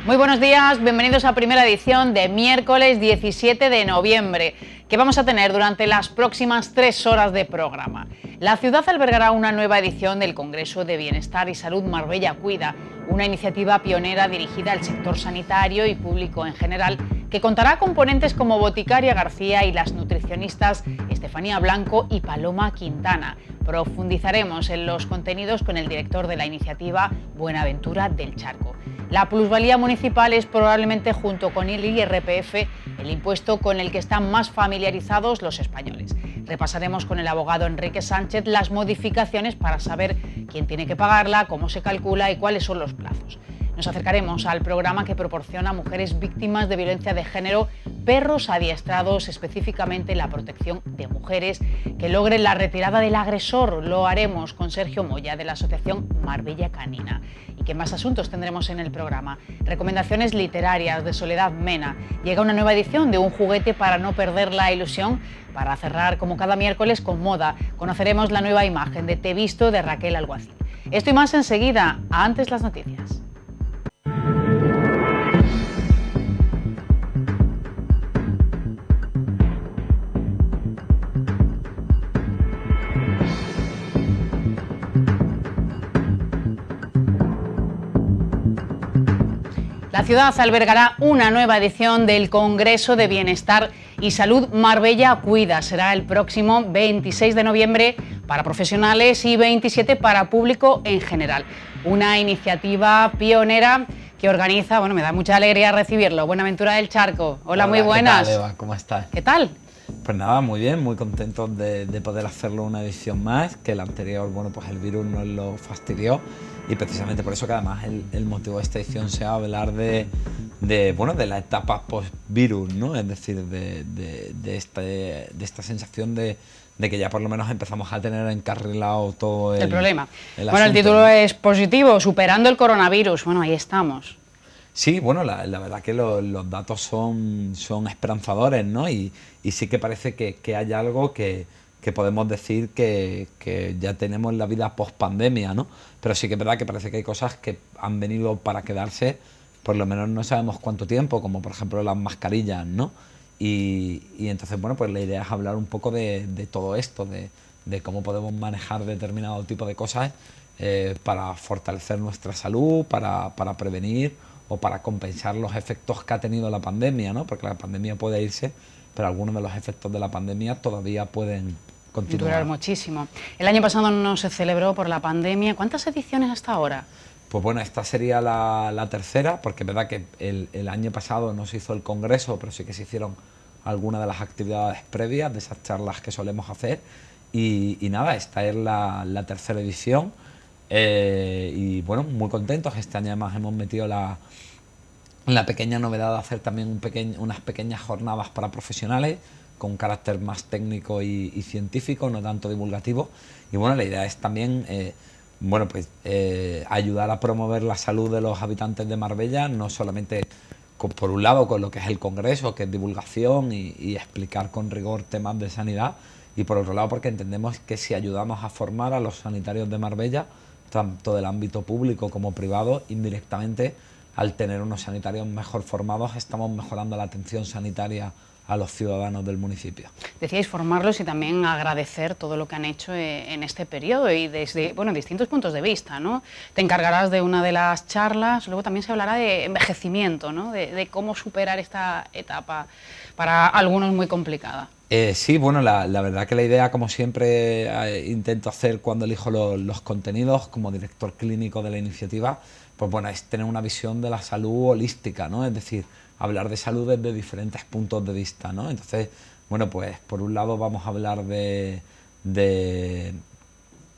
Muy buenos días, bienvenidos a primera edición de miércoles 17 de noviembre, que vamos a tener durante las próximas 3 horas de programa. La ciudad albergará una nueva edición del Congreso de Bienestar y Salud Marbella Cuida, una iniciativa pionera dirigida al sector sanitario y público en general, que contará con ponentes como Boticaria García y las nutricionistas Estefanía Blanco y Paloma Quintana. Profundizaremos en los contenidos con el director de la iniciativa, Buenaventura del Charco. La plusvalía municipal es probablemente, junto con el IRPF, el impuesto con el que están más familiarizados los españoles. Repasaremos con el abogado Enrique Sánchez las modificaciones para saber quién tiene que pagarla, cómo se calcula y cuáles son los plazos. Nos acercaremos al programa que proporciona a mujeres víctimas de violencia de género perros adiestrados específicamente en la protección de mujeres que logren la retirada del agresor. Lo haremos con Sergio Moya, de la Asociación Marbella Canina. ¿Y qué más asuntos tendremos en el programa? Recomendaciones literarias de Soledad Mena. Llega una nueva edición de Un juguete para no perder la ilusión. Para cerrar, como cada miércoles, con moda, conoceremos la nueva imagen de Te visto de Raquel Alguacil. Esto y más enseguida, antes las noticias. La ciudad albergará una nueva edición del Congreso de Bienestar y Salud Marbella Cuida. Será el próximo 26 de noviembre para profesionales y 27 para público en general. Una iniciativa pionera que organiza, bueno, me da mucha alegría recibirlo, Buenaventura del Charco. Hola, muy buenas. ¿Qué tal, Eva? ¿Cómo estás? ¿Qué tal? Pues nada, muy bien, muy contentos de poder hacerlo una edición más, que la anterior, bueno, pues el virus nos lo fastidió y precisamente por eso que además el motivo de esta edición sea hablar de la etapa post-virus, ¿no? Es decir, de esta sensación de que ya por lo menos empezamos a tener encarrilado todo el problema. El bueno, asunto, el título ¿no? Es positivo, superando el coronavirus. Bueno, ahí estamos. Sí, bueno, la verdad que los datos son esperanzadores, ¿no? Y sí que parece que hay algo que podemos decir que ya tenemos la vida post-pandemia, ¿no? Pero sí que es verdad que parece que hay cosas que han venido para quedarse, por lo menos no sabemos cuánto tiempo, como por ejemplo las mascarillas, ¿no? Y entonces, bueno, pues la idea es hablar un poco de todo esto, de cómo podemos manejar determinado tipo de cosas para fortalecer nuestra salud, para prevenir o para compensar los efectos que ha tenido la pandemia, ¿no? Porque la pandemia puede irse, pero algunos de los efectos de la pandemia todavía pueden continuar. Durar muchísimo. El año pasado no se celebró por la pandemia. ¿Cuántas ediciones hasta ahora? Pues bueno, esta sería la tercera, porque es verdad que el año pasado no se hizo el congreso, pero sí que se hicieron algunas de las actividades previas de esas charlas que solemos hacer. Y nada, esta es la tercera edición. Y bueno, muy contentos. Este año además hemos metido la pequeña novedad de hacer también unas pequeñas jornadas para profesionales con un carácter más técnico y científico, no tanto divulgativo. Y bueno, la idea es también ayudar a promover la salud de los habitantes de Marbella, no solamente por un lado con lo que es el congreso, que es divulgación y explicar con rigor temas de sanidad, y por otro lado porque entendemos que si ayudamos a formar a los sanitarios de Marbella, tanto del ámbito público como privado, indirectamente, al tener unos sanitarios mejor formados, estamos mejorando la atención sanitaria a los ciudadanos del municipio. Decíais formarlos y también agradecer todo lo que han hecho en este periodo y desde distintos puntos de vista, ¿no? Te encargarás de una de las charlas, luego también se hablará de envejecimiento, ¿no? De cómo superar esta etapa para algunos muy complicada. Sí, bueno, la verdad que la idea, como siempre intento hacer cuando elijo los contenidos como director clínico de la iniciativa, pues bueno, es tener una visión de la salud holística, ¿no? Es decir, hablar de salud desde diferentes puntos de vista, ¿no? Entonces, bueno, pues por un lado vamos a hablar de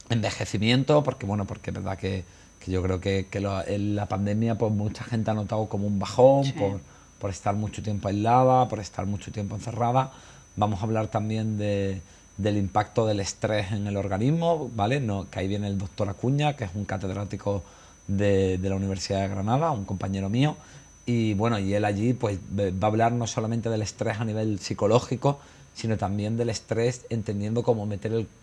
envejecimiento, porque es verdad que yo creo que la pandemia, pues mucha gente ha notado como un bajón, sí, por estar mucho tiempo aislada, por estar mucho tiempo encerrada. Vamos a hablar también del impacto del estrés en el organismo, ¿vale? Que ahí viene el doctor Acuña, que es un catedrático de la Universidad de Granada, un compañero mío, y bueno, y él allí pues va a hablar no solamente del estrés a nivel psicológico, sino también del estrés entendiendo cómo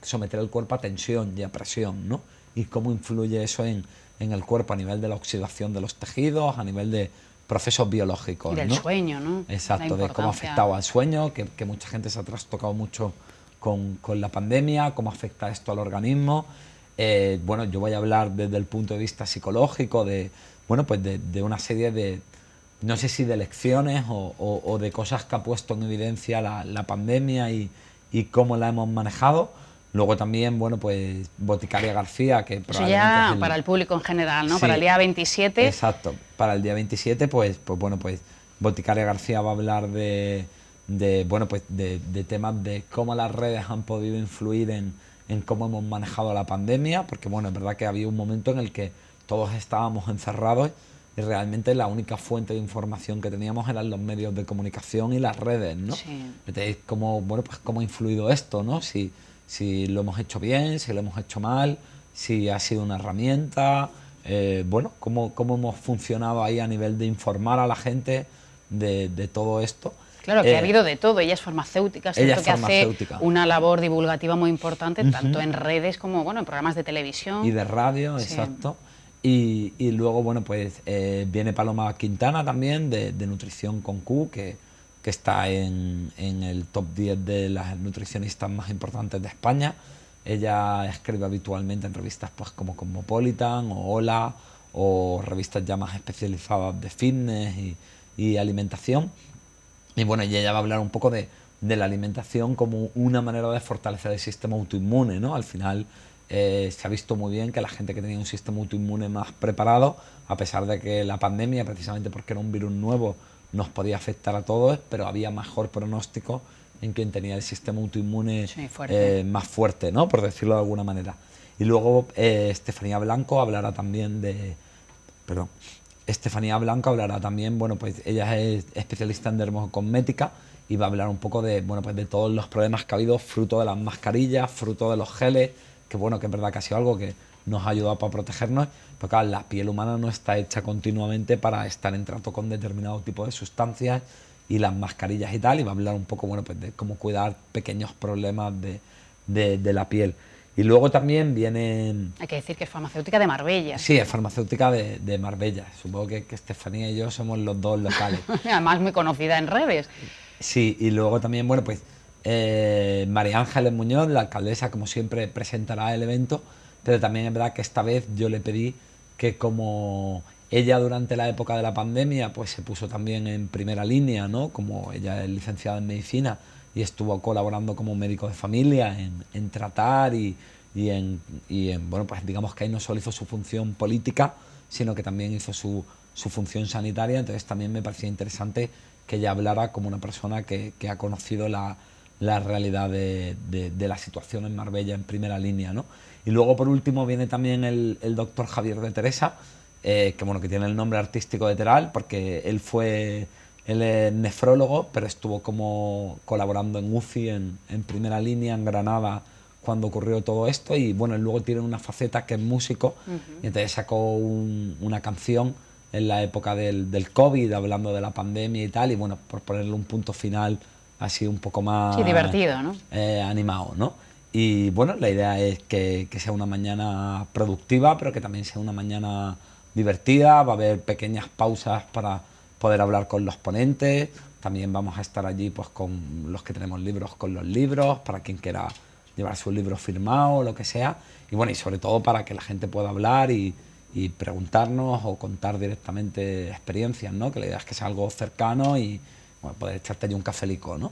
someter el cuerpo a tensión y a presión, ¿no? Y cómo influye eso en el cuerpo a nivel de la oxidación de los tejidos, a nivel de procesos biológicos, Y del ¿no? sueño, ¿no? Exacto, La de cómo ha importancia. afectado al sueño, que mucha gente se ha trastocado mucho con la pandemia, cómo afecta esto al organismo. Bueno, yo voy a hablar desde el punto de vista psicológico bueno, pues de una serie de, no sé si de lecciones o de cosas que ha puesto en evidencia la pandemia y cómo la hemos manejado. Luego también, bueno, pues Boticaria García, que Eso probablemente es ya para el público en general, ¿no? Para el Sí, día 27. exacto. Para el día 27, pues bueno, pues Boticaria García va a hablar bueno, pues de temas de cómo las redes han podido influir en cómo hemos manejado la pandemia, porque bueno, es verdad que había un momento en el que todos estábamos encerrados y realmente la única fuente de información que teníamos eran los medios de comunicación y las redes, ¿no? Sí. Entonces, bueno, pues cómo ha influido esto, ¿no? Si lo hemos hecho bien, si lo hemos hecho mal, si ha sido una herramienta, bueno, cómo hemos funcionado ahí a nivel de informar a la gente de todo esto. Claro, que ha habido de todo. Ella es farmacéutica, es Ella cierto es que hace farmacéutica. una labor divulgativa muy importante, tanto en redes como, bueno, en programas de televisión. Y de radio, Sí. exacto. Y luego, bueno, pues viene Paloma Quintana también, de Nutrición con Q, que está en el top 10 de las nutricionistas más importantes de España. Ella escribe habitualmente en revistas pues como Cosmopolitan o Hola, o revistas ya más especializadas de fitness y alimentación. Y bueno, y ella va a hablar un poco de la alimentación como una manera de fortalecer el sistema autoinmune, ¿no? Al final se ha visto muy bien que la gente que tenía un sistema autoinmune más preparado, a pesar de que la pandemia, precisamente porque era un virus nuevo, nos podía afectar a todos, pero había mejor pronóstico en quien tenía el sistema autoinmune Sí, fuerte. más fuerte, ¿no? Por decirlo de alguna manera. Y luego Estefanía Blanco hablará también perdón, Estefanía Blanco hablará también, bueno, pues ella es especialista en dermocosmética y va a hablar un poco bueno, pues de todos los problemas que ha habido fruto de las mascarillas, fruto de los geles, que bueno, que es verdad que ha sido algo que nos ha ayudado para protegernos, porque claro, la piel humana no está hecha continuamente para estar en trato con determinado tipo de sustancias y las mascarillas y tal, y va a hablar un poco, bueno, pues de cómo cuidar pequeños problemas de la piel. Y luego también viene... Hay que decir que es farmacéutica de Marbella. Sí, es farmacéutica de Marbella. Supongo que Estefanía y yo somos los dos locales. Además muy conocida en redes. Sí, y luego también, bueno, pues María Ángeles Muñoz, la alcaldesa, como siempre, presentará el evento, pero también es verdad que esta vez yo le pedí que como ella durante la época de la pandemia, pues se puso también en primera línea, ¿no? Como ella es licenciada en medicina y estuvo colaborando como médico de familia en tratar bueno, pues digamos que ahí no solo hizo su función política, sino que también hizo su función sanitaria, entonces también me parecía interesante que ella hablara como una persona que ha conocido la realidad de la situación en Marbella en primera línea, ¿no? Y luego por último viene también el doctor Javier de Teresa, que bueno, que tiene el nombre artístico de Teral, porque él es nefrólogo, pero estuvo como colaborando en UCI en primera línea en Granada cuando ocurrió todo esto, y bueno, él luego tiene una faceta que es músico, y entonces sacó una canción en la época del COVID, hablando de la pandemia y tal, y bueno, por ponerle un punto final así un poco más... Sí, divertido, ¿no? Animado, ¿no? Y bueno, la idea es que sea una mañana productiva, pero que también sea una mañana divertida, va a haber pequeñas pausas para poder hablar con los ponentes, también vamos a estar allí pues con los que tenemos libros, con los libros, para quien quiera llevar su libro firmado o lo que sea, y bueno, y sobre todo para que la gente pueda hablar y preguntarnos o contar directamente experiencias, ¿no? Que la idea es que sea algo cercano y bueno, poder echarte allí un cafelico, ¿no?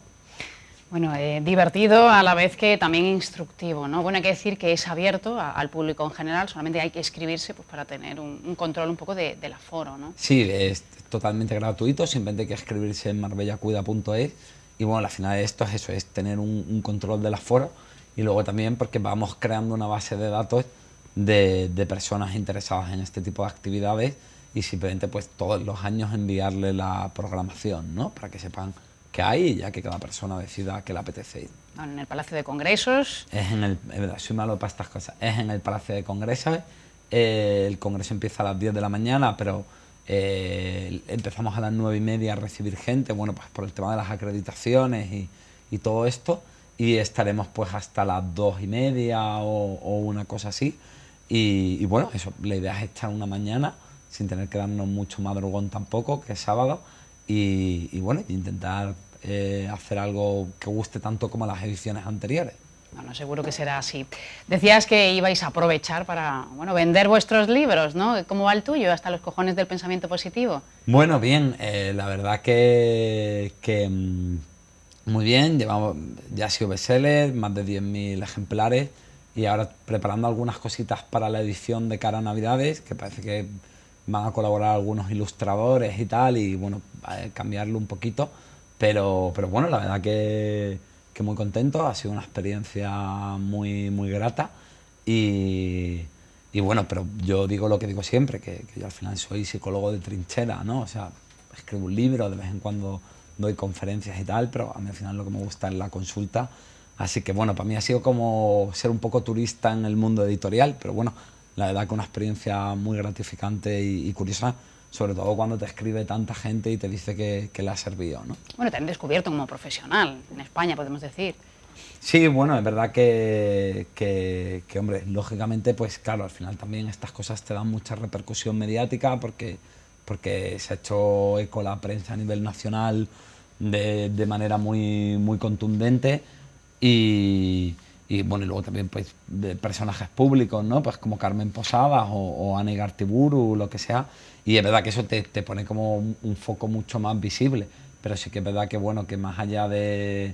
Bueno, divertido a la vez que también instructivo, ¿no? Bueno, hay que decir que es abierto al público en general, solamente hay que inscribirse pues, para tener un control un poco del aforo, ¿no? Sí, es totalmente gratuito, simplemente hay que inscribirse en marbellacuida.es y bueno, la final de esto es eso, es tener un control del aforo y luego también porque vamos creando una base de datos de personas interesadas en este tipo de actividades y simplemente pues todos los años enviarle la programación, ¿no? Para que sepan que hay, ya que cada persona decida que le apetece ir. En el Palacio de Congresos. Es verdad, soy malo para estas cosas. Es en el Palacio de Congresos. El congreso empieza a las 10 de la mañana, pero empezamos a las 9:30 a recibir gente, bueno, pues por el tema de las acreditaciones y todo esto. Y estaremos pues hasta las 2:30 o una cosa así. Y bueno, eso, la idea es echar una mañana sin tener que darnos mucho madrugón tampoco, que es sábado, y bueno, intentar hacer algo que guste tanto como las ediciones anteriores. Bueno, seguro que será así. Decías que ibais a aprovechar para, bueno, vender vuestros libros, ¿no? ¿Cómo va el tuyo? ¿Hasta los cojones del pensamiento positivo? Bueno, bien, la verdad que muy bien, ya ha sido bestseller, más de 10.000 ejemplares, y ahora preparando algunas cositas para la edición de cara a Navidades, que parece que van a colaborar algunos ilustradores y tal, y bueno, cambiarlo un poquito, pero bueno, la verdad que muy contento, ha sido una experiencia muy grata, y bueno, pero yo digo lo que digo siempre, que yo al final soy psicólogo de trinchera, ¿no? O sea, escribo un libro, de vez en cuando doy conferencias y tal, pero a mí al final lo que me gusta es la consulta. Así que bueno, para mí ha sido como ser un poco turista en el mundo editorial, pero bueno, la verdad que una experiencia muy gratificante y curiosa, sobre todo cuando te escribe tanta gente y te dice que le ha servido, ¿no? Bueno, te han descubierto como profesional en España, podemos decir. Sí, bueno, es verdad que, hombre, lógicamente, pues claro, al final también estas cosas te dan mucha repercusión mediática porque se ha hecho eco la prensa a nivel nacional de manera muy contundente, y bueno, y luego también pues de personajes públicos, ¿no? Pues como Carmen Posadas o Ana Igartiburu, lo que sea, y es verdad que eso te pone como un foco mucho más visible, pero sí que es verdad que bueno, que más allá de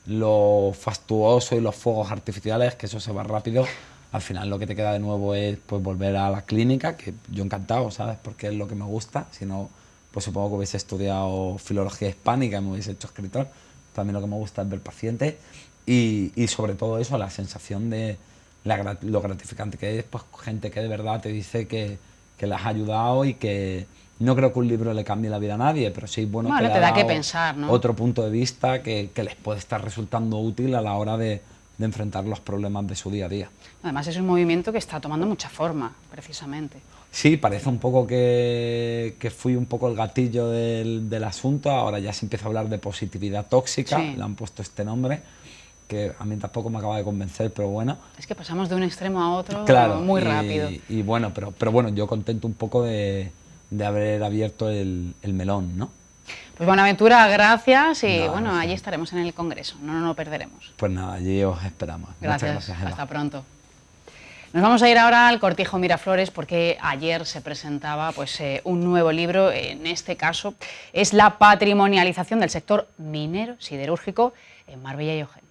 lo fastuoso y los fuegos artificiales, que eso se va rápido, al final lo que te queda de nuevo es pues volver a la clínica, que yo encantado, ¿sabes? Porque es lo que me gusta, si no, pues supongo que hubiese estudiado filología hispánica y me hubiese hecho escritor. También lo que me gusta es ver pacientes y sobre todo eso, la sensación de lo gratificante que es, pues gente que de verdad te dice que les has ayudado, y que no creo que un libro le cambie la vida a nadie, pero sí, bueno, que le te ha da que dado pensar, ¿no? otro punto de vista que les puede estar resultando útil a la hora de enfrentar los problemas de su día a día. Además es un movimiento que está tomando mucha forma, precisamente. Sí, parece un poco que fui un poco el gatillo del asunto. Ahora ya se empieza a hablar de positividad tóxica, Sí. le han puesto este nombre, que a mí tampoco me acaba de convencer, pero bueno. Es que pasamos de un extremo a otro Claro, muy rápido. Y bueno, pero bueno, yo contento un poco de haber abierto el melón, ¿no? Pues Buenaventura, gracias, y Nada, bueno, gracias. allí estaremos en el Congreso, no nos lo perderemos. Pues nada, allí os esperamos. Muchas gracias, Eva. Hasta pronto. Nos vamos a ir ahora al Cortijo Miraflores porque ayer se presentaba pues, un nuevo libro, en este caso es la patrimonialización del sector minero siderúrgico en Marbella y Ojén.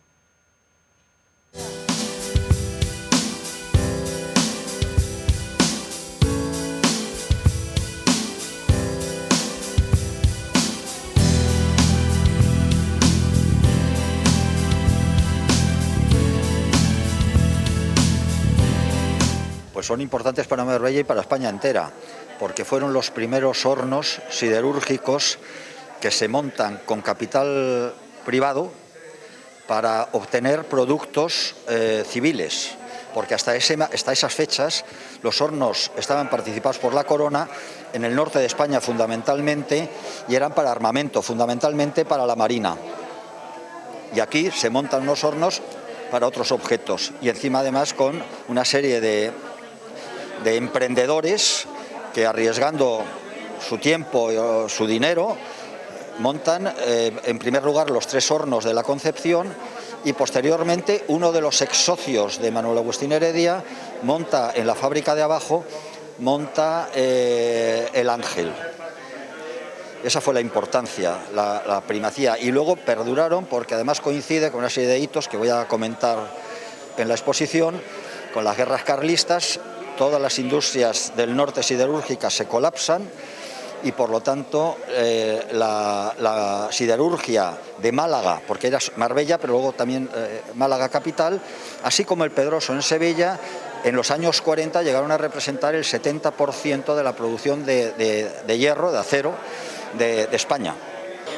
Pues son importantes para Marbella y para España entera, porque fueron los primeros hornos siderúrgicos que se montan con capital privado para obtener productos civiles, porque hasta esas fechas los hornos estaban participados por la Corona, en el norte de España fundamentalmente, y eran para armamento, fundamentalmente para la Marina. Y aquí se montan unos hornos para otros objetos, y encima además con una serie de emprendedores que, arriesgando su tiempo y su dinero, montan en primer lugar los 3 hornos de la Concepción, y posteriormente uno de los ex socios de Manuel Agustín Heredia monta en la fábrica de abajo, monta el Ángel. Esa fue la importancia, la primacía, y luego perduraron porque además coincide con una serie de hitos que voy a comentar en la exposición. Con las guerras carlistas, todas las industrias del norte siderúrgicas se colapsan, y por lo tanto la siderurgia de Málaga, porque era Marbella, pero luego también Málaga capital, así como el Pedroso en Sevilla, en los años 40 llegaron a representar el 70% de la producción de hierro, de acero, de España.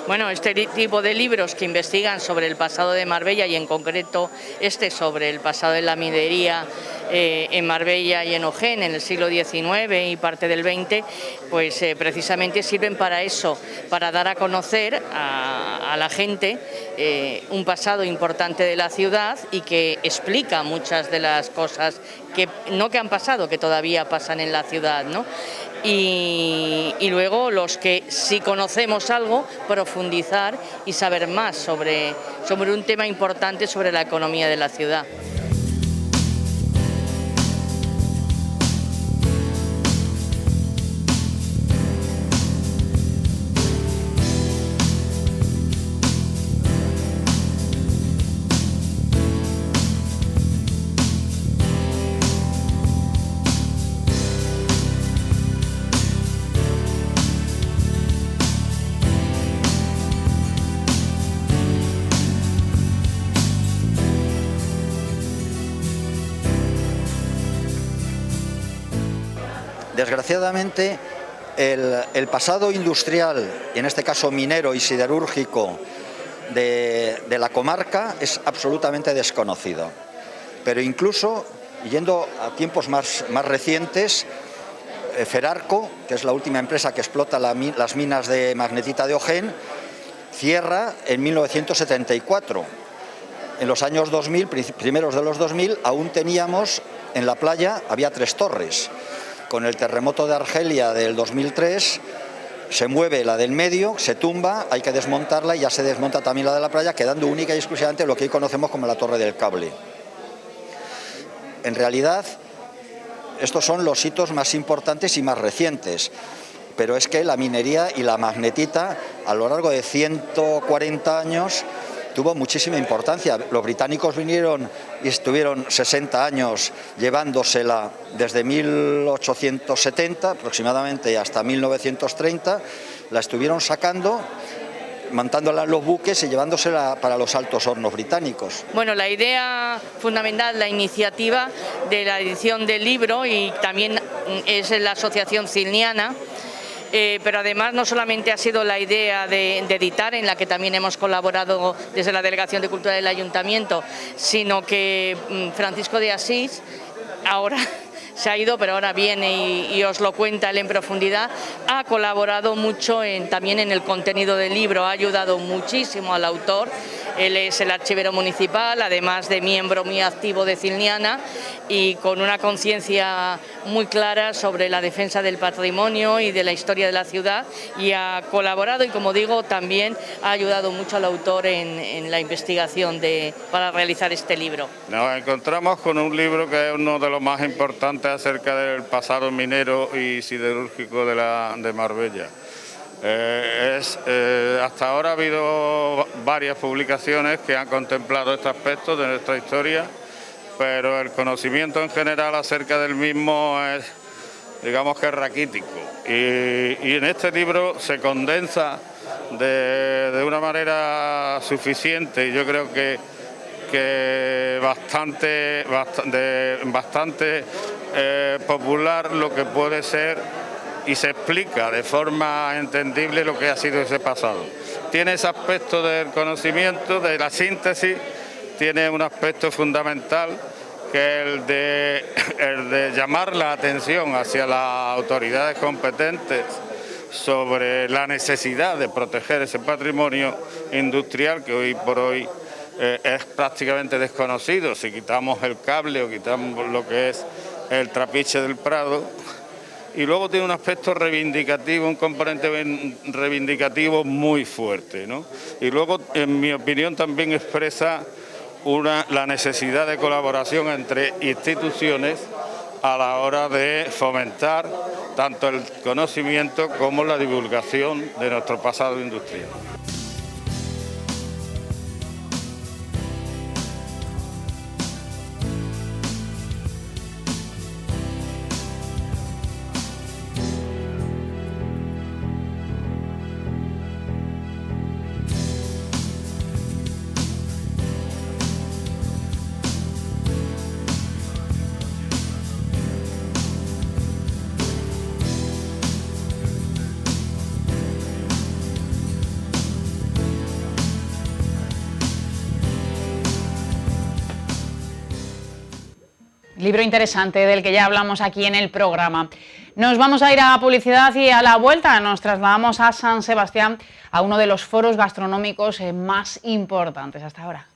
Bueno, este tipo de libros que investigan sobre el pasado de Marbella, y en concreto sobre el pasado de la minería en Marbella y en Ojén en el siglo XIX y parte del XX, pues precisamente sirven para eso, para dar a conocer a la gente un pasado importante de la ciudad, y que explica muchas de las cosas que han pasado, que todavía pasan en la ciudad, ¿no? y luego los que sí conocemos algo, profundizar y saber más sobre un tema importante sobre la economía de la ciudad. Desgraciadamente, el pasado industrial, y en este caso minero y siderúrgico, de la comarca es absolutamente desconocido. Pero incluso, yendo a tiempos más recientes, Ferarco, que es la última empresa que explota las minas de magnetita de Ojén, cierra en 1974. En los años 2000, primeros de los 2000, aún teníamos en la playa, había 3 torres. Con el terremoto de Argelia del 2003 se mueve la del medio, se tumba, hay que desmontarla y ya se desmonta también la de la playa, quedando única y exclusivamente lo que hoy conocemos como la Torre del Cable. En realidad, estos son los hitos más importantes y más recientes, pero es que la minería y la magnetita a lo largo de 140 años tuvo muchísima importancia. Los británicos vinieron y estuvieron 60 años llevándosela desde 1870 aproximadamente hasta 1930, la estuvieron sacando, montándola en los buques y llevándosela para los altos hornos británicos. Bueno, la idea fundamental, la iniciativa de la edición del libro, y también es la Asociación Cilniana, pero además no solamente ha sido la idea de editar, en la que también hemos colaborado desde la Delegación de Cultura del Ayuntamiento, sino que Francisco de Asís ahora se ha ido, pero ahora viene y os lo cuenta él en profundidad, ha colaborado mucho también en el contenido del libro, ha ayudado muchísimo al autor. Él es el archivero municipal, además de miembro muy activo de Cilniana, y con una conciencia muy clara sobre la defensa del patrimonio y de la historia de la ciudad, y ha colaborado y, como digo, también ha ayudado mucho al autor en la investigación para realizar este libro. Nos encontramos con un libro que es uno de los más importantes acerca del pasado minero y siderúrgico de Marbella. Hasta ahora ha habido varias publicaciones que han contemplado este aspecto de nuestra historia, pero el conocimiento en general acerca del mismo es, digamos que raquítico. Y en este libro se condensa de una manera suficiente, y yo creo que bastante popular, lo que puede ser, y se explica de forma entendible lo que ha sido ese pasado. Tiene ese aspecto del conocimiento, de la síntesis, tiene un aspecto fundamental, que es el de llamar la atención hacia las autoridades competentes sobre la necesidad de proteger ese patrimonio industrial que hoy por hoy es prácticamente desconocido. Si quitamos el cable o quitamos lo que es el trapiche del Prado. Y luego tiene un aspecto reivindicativo, un componente reivindicativo muy fuerte, ¿no? Y luego, en mi opinión, también expresa la necesidad de colaboración entre instituciones a la hora de fomentar tanto el conocimiento como la divulgación de nuestro pasado industrial. Libro interesante del que ya hablamos aquí en el programa. Nos vamos a ir a publicidad y a la vuelta nos trasladamos a San Sebastián, a uno de los foros gastronómicos más importantes hasta ahora.